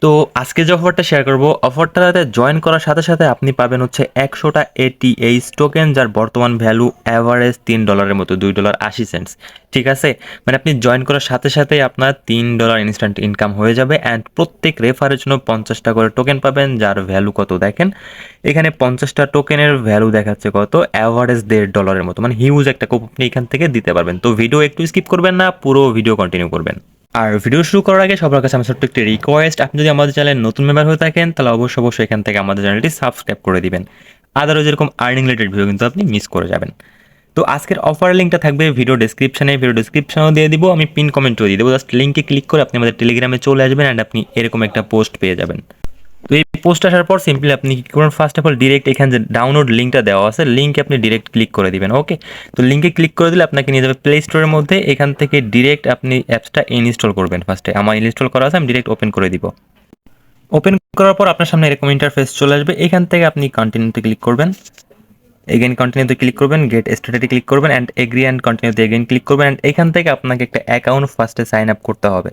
তো আজকে যে অফারটা শেয়ার করব, অফারটাতে জয়েন করার সাথে সাথে আপনি পাবেন হচ্ছে 100টা এটিএইচ টোকেন, যার বর্তমান ভ্যালু অ্যাভারেজ $3 মতো, $2.80। ঠিক আছে, মানে আপনি জয়েন করার সাথে সাথে আপনার $3 ইনস্ট্যান্ট ইনকাম হয়ে যাবে। অ্যান্ড প্রত্যেক রেফারের জন্য 50টা করে টোকেন পাবেন, যার ভ্যালু কত দেখেন এখানে। 50টা টোকেনের ভ্যালু দেখাচ্ছে কত, অ্যাভারেজ $1.50 মতো, মানে হিউজ একটা কোপ আপনি এখান থেকে দিতে পারবেন। তো ভিডিও একটু স্কিপ করবেন না, পুরো ভিডিও কন্টিনিউ করবেন। আর ভিডিও শুরু করার আগে সবার কাছে আমার ছোট্ট একটি রিকোয়েস্ট, আপনি যদি আমাদের চ্যানেলে নতুন মেম্বার হয়ে থাকেন তাহলে অবশ্যই এখান থেকে আমাদের চ্যানেলটি সাবস্ক্রাইব করে দিবেন। আদারও যেরকম আর্নিং রিলেটেড ভিডিও কিন্তু আপনি মিস করে যাবেন। তো আজকের অফার লিঙ্কটা থাকবে ভিডিও ডিসক্রিপশনেও দিয়ে দিব, আমি পিন কমেন্টও দিয়ে দেবো। জাস্ট লিঙ্কে ক্লিক করে আপনি আমাদের টেলিগ্রামে চলে আসবেন অ্যান্ড আপনি এরকম একটা পোস্ট পেয়ে যাবেন। তো এই পোস্ট আসার পর সিম্পলি আপনি কি করবেন, ফার্স্ট অফ অল ডিরেক্ট এখানে যে ডাউনলোড লিঙ্কটা দেওয়া আছে, লিঙ্কে আপনি ডিরেক্ট ক্লিক করে দিবেন। ওকে, তো লিঙ্কে ক্লিক করে দিলে আপনাকে নিয়ে যাবে প্লে স্টোরের মধ্যে। এখান থেকে ডিরেক্ট আপনি অ্যাপসটা ইনস্টল করবেন। ফার্স্টে আমার ইনস্টল করা আছে, আমি ডিরেক্ট ওপেন করে দিব। ওপেন করার পর আপনার সামনে এরকম ইন্টারফেস চলে আসবে। এখান থেকে আপনি কন্টিনিউতে ক্লিক করবেন, এগেন কন্টিনিউতে ক্লিক করবেন, গেট স্টার্টেডে ক্লিক করবেন অ্যান্ড এগ্রি অ্যান্ড কন্টিনিউতে এগেন ক্লিক করবেন। অ্যান্ড এখান থেকে আপনাকে একটা অ্যাকাউন্ট ফার্স্টে সাইন আপ করতে হবে।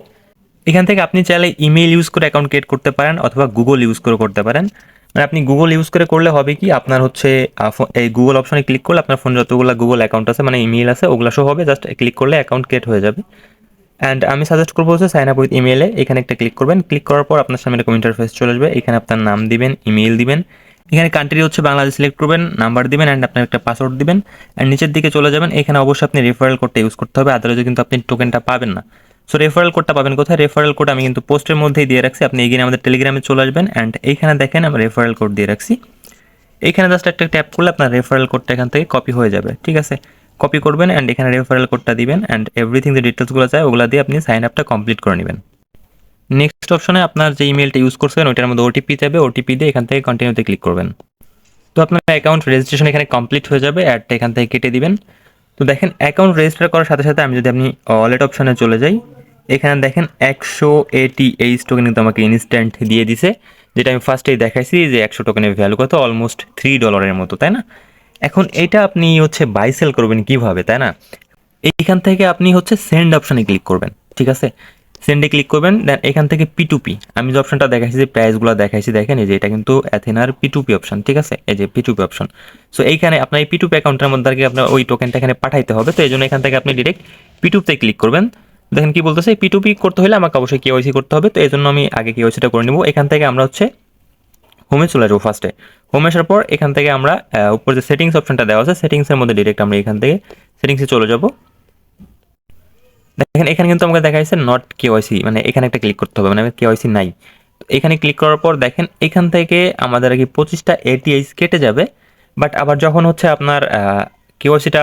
এখান থেকে আপনি চাইলে ইমেল ইউজ করে অ্যাকাউন্ট ক্রিয়েট করতে পারেন অথবা গুগল ইউজ করে করতে পারেন। মানে আপনি গুগল ইউজ করে করলে হবে কি, আপনার হচ্ছে এই গুগল অপশনে ক্লিক করলে আপনার ফোন যতগুলো গুগল অ্যাকাউন্ট আছে, মানে ইমেল আছে, ওগুলো শো হবে। জাস্ট ক্লিক করলে অ্যাকাউন্ট ক্রিয়েট হয়ে যাবে। অ্যান্ড আমি সাজেস্ট করবো হচ্ছে সাইন আপ উইথ ইমেলে, এখানে একটা ক্লিক করবেন। ক্লিক করার পর আপনার সামনে এরকম ইন্টারফেস চলে আসবে। এখানে আপনার নাম দিবেন, ইমেল দিবেন, এখানে কান্ট্রি হচ্ছে বাংলাদেশ সিলেক্ট করবেন, নাম্বার দিবেন অ্যান্ড আপনার একটা পাসওয়ার্ড দিবেন। অ্যান্ড নিচের দিকে চলে যাবেন, এখানে অবশ্যই আপনি রেফারেল কোডটা ইউজ করতে হবে, আদারওয়াইজ কিন্তু আপনি টোকেনটা পাবেন না। সো রেফারেল কোডটা পাবেন কোথায়, রেফারেল কোড আমি কিন্তু পোস্টের মধ্যেই দিয়ে রাখছি, আপনি এগিয়ে আমাদের টেলিগ্রামে চলে আসবেন। অ্যান্ড এইখানে দেখেন আমি রেফারেল কোড দিয়ে রাখছি। এইখানে জাস্ট একটা ট্যাপ করলে আপনার রেফারেল কোডটা এখান থেকে কপি হয়ে যাবে। ঠিক আছে, কপি করবেন অ্যান্ড এখানে রেফারেল কোডটা দিবেন অ্যান্ড এভরিথিং যে ডিটেলসগুলো চাই ওগুলো দিয়ে আপনি সাইন আপটা কমপ্লিট করে নেবেন। নেক্সট অপশনে আপনার যে ইমেলটা ইউজ করছেন ওইটার মধ্যে ওটিপি যাবে, ওটিপি দিয়ে এখান থেকে কন্টিনিউতে ক্লিক করবেন। তো আপনার অ্যাকাউন্ট রেজিস্ট্রেশন এখানে কমপ্লিট হয়ে যাবে, অ্যাডটা এখান থেকে কেটে দিবেন। তো দেখেন অ্যাকাউন্ট রেজিস্টার করার সাথে সাথে আমি যদি আপনি ওয়ালেট অপশনে চলে যাই, এখানে দেখেন 100 ATH টোকেন কিন্তু আমাকে ইনস্ট্যান্ট দিয়ে দিছে, যেটা আমি ফার্স্টেই দেখাইছি যে 100 টোকেনের ভ্যালু কত, অলমোস্ট $3 মতো, তাই না? এখন এটা আপনি হচ্ছে বাই সেল করবেন কিভাবে, তাই না? এইখান থেকে আপনি হচ্ছে সেন্ড অপশনে ক্লিক করবেন। ঠিক আছে, সেন্ডে ক্লিক করবেন, দেন এখান থেকে P2P, আমি যে অপশনটা দেখাইছি, যে প্রাইসগুলো দেখাইছি দেখেন, এই যে এটা কিন্তু অ্যাথেনার P2P অপশন। ঠিক আছে, এই যে P2P অপশন। সো এইখানে আপনার এই P2P অ্যাকাউন্টের মধ্যে আর কি আপনার ওই টোকেনটা এখানে পাঠাইতে হবে। তো এই জন্য এখান থেকে আপনি ডিরেক্ট P2P তে ক্লিক করবেন। দেখেন কি বলতেছে, P2P করতে হলে আমাকে অবশ্যই কেওয়াইসি করতে হবে। তো এই জন্য আমি আগে কেওয়াইসিটা করে নেব। এখান থেকে আমরা হচ্ছে হোমে চলে আসবো। ফার্স্টে হোমে আসার পর এখান থেকে আমরা উপর যে সেটিংস অপশনটা দেওয়া আছে, সেটিংসের মধ্যে ডিরেক্ট আমরা এখান থেকে সেটিংসে চলে যাব। দেখেন এখানে কিন্তু আমাকে দেখাইছে নট কেওয়াইসি, মানে এখানে একটা ক্লিক করতে হবে, মানে কেওয়াইসি নাই। তো এখানে ক্লিক করার পর দেখেন এখান থেকে আমাদের আর কি 25টা এটিএইচ কেটে যাবে। বাট আবার যখন হচ্ছে আপনার কেওয়াইসিটা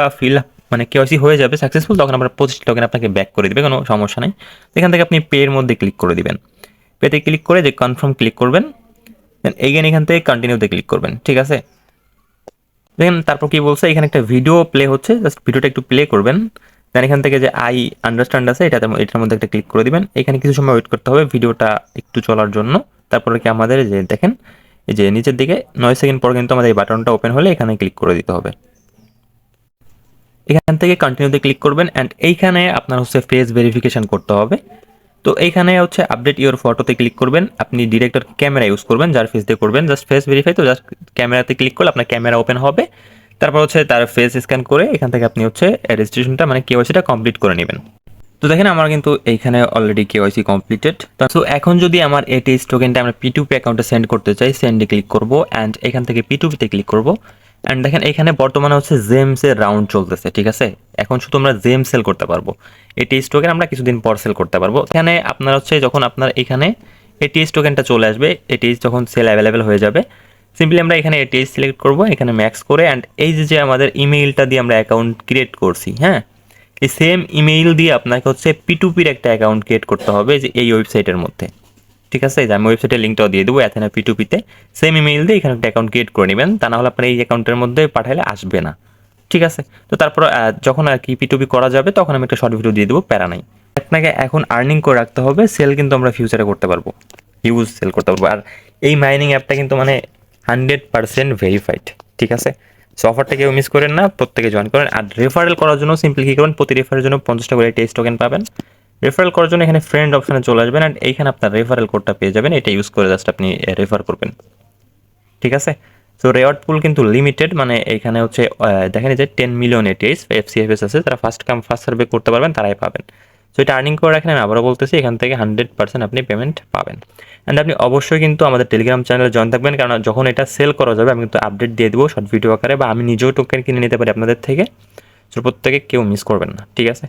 মানে কেওয়াইসি হয়ে যাবে সাকসেসফুল, তখন আমরা 25 টোকেন আপনাকে ব্যাক করে দিবে, কোনো সমস্যা নেই। এখান থেকে আপনি পে এর মধ্যে ক্লিক করে দিবেন। পেতে ক্লিক করে যে কনফার্ম ক্লিক করবেন, দেন এগেন এখান থেকে কন্টিনিউতে ক্লিক করবেন। ঠিক আছে, দেখেন তারপর কি বলছে, এখানে একটা ভিডিও প্লে হচ্ছে, জাস্ট ভিডিওটা একটু প্লে করবেন। দেন এখান থেকে যে আই আন্ডারস্ট্যান্ড আছে এটার মধ্যে একটা ক্লিক করে দিবেন। এখানে কিছু সময় ওয়েট করতে হবে ভিডিওটা একটু চলার জন্য। তারপরে কি আমাদের যে দেখেন এই যে নিচের দিকে 9 সেকেন্ড পর কিন্তু আমাদের এই বাটনটা ওপেন হলে এখানে ক্লিক করে দিতে হবে। এখান থেকে কন্টিনিউতে ক্লিক করবেন অ্যান্ড এইখানে আপনার হচ্ছে ফেস ভেরিফিকেশন করতে হবে। তো এইখানে হচ্ছে আপডেট ইওর ফটোতে ক্লিক করবেন, আপনি ডিরেক্টর ক্যামেরা ইউজ করবেন, যার ফেস দিয়ে করবেন, জাস্ট ফেস ভেরিফাই। তো জাস্ট ক্যামেরাতে ক্লিক করলে আপনার ক্যামেরা ওপেন হবে। তারপর হচ্ছে তার ফেস স্ক্যান করে এখান থেকে আপনি হচ্ছে রেজিস্ট্রেশনটা মানে কেওয়াইসিটা কমপ্লিট করে নেবেন। তো দেখেন আমার কিন্তু এইখানে অলরেডি কেওয়াইসি কমপ্লিটেড। তো এখন যদি আমার এটিএস টোকেনটা আমরা P2P অ্যাকাউন্টে সেন্ড করতে চাই, সেন্ডে ক্লিক করব অ্যান্ড এখান থেকে P2P তে ক্লিক করব। অ্যান্ড দেখেন এখানে বর্তমানে হচ্ছে জেমসের রাউন্ড চলতেছে। ঠিক আছে, এখন শুধু আমরা জেম সেল করতে পারবো, এটিএস টোকেন আমরা কিছুদিন পর সেল করতে পারবো। এখানে আপনার হচ্ছে যখন আপনার এখানে এটিএস টোকেনটা চলে আসবে, এটিএস যখন সেল অ্যাভেলেবেল হয়ে যাবে, সিম্পলি আমরা এখানে এটিএস সিলেক্ট করব, এখানে ম্যাক্স করে অ্যান্ড এই যে আমাদের ইমেইলটা দিয়ে আমরা অ্যাকাউন্ট ক্রিয়েট করছি, হ্যাঁ, এই সেম ইমেইল দিয়ে আপনাকে হচ্ছে P2P একটা অ্যাকাউন্ট ক্রিয়েট করতে হবে যে এই ওয়েবসাইটের মধ্যে। ঠিক আছে, যে আমি ওয়েবসাইটের লিঙ্কটাও দিয়ে দেবো, অ্যাথেনা P2P তে সেম ইমেইল দিয়ে এখানে একটা অ্যাকাউন্ট ক্রিয়েট করে নেবেন, তা না হলে আপনার এই অ্যাকাউন্টের মধ্যে পাঠালে আসবে না। ঠিক আছে, তো তারপর যখন আর কি P2P করা যাবে তখন আমি একটা শর্ট ভিডিও দিয়ে দেবো, প্যারা নাই। আপনাকে এখন আর্নিং করে রাখতে হবে, সেল কিন্তু আমরা ফিউচারে করতে পারবো, হিউজ সেল করতে পারবো। আর এই মাইনিং অ্যাপটা কিন্তু মানে 100% ভেরিফাইড। ঠিক আছে, সো অফারটা কেউ মিস করেন না, প্রত্যেকে জয়েন করেন। আর রেফারেল করার জন্য সিম্পলি কী করবেন, প্রতি রেফারের জন্য 50টা করে টেস্ট টোকেন পাবেন। রেফারেল করার জন্য এখানে ফ্রেন্ড অপশানে চলে আসবেন অ্যান্ড এইখানে আপনার রেফারেল কোডটা পেয়ে যাবেন, এটা ইউজ করে জাস্ট আপনি রেফার করবেন। ঠিক আছে, সো রেওয়ার্ড পুল কিন্তু লিমিটেড, মানে এখানে হচ্ছে দেখেন যে 10 মিলিয়ন এটিএস এফসিএফএস আছে, যারা ফার্স্ট কাম ফার্স্ট সার্ভে করতে পারবেন তারাই পাবেন। সো এটা আর্নিং করে রাখেন, আমি আবারও বলতেছি এখান থেকে 100% আপনি পেমেন্ট পাবেন। অ্যান্ড আপনি অবশ্যই কিন্তু আমাদের টেলিগ্রাম চ্যানেলে জয়েন থাকবেন, কারণ যখন এটা সেল করা যাবে আমি কিন্তু আপডেট দিয়ে দেবো শর্ট ভিডিও আকারে, বা আমি নিজেও টোকেন কিনে নিতে পারি আপনাদের থেকে। সো প্রত্যেকে কেউ মিস করবেন না, ঠিক আছে।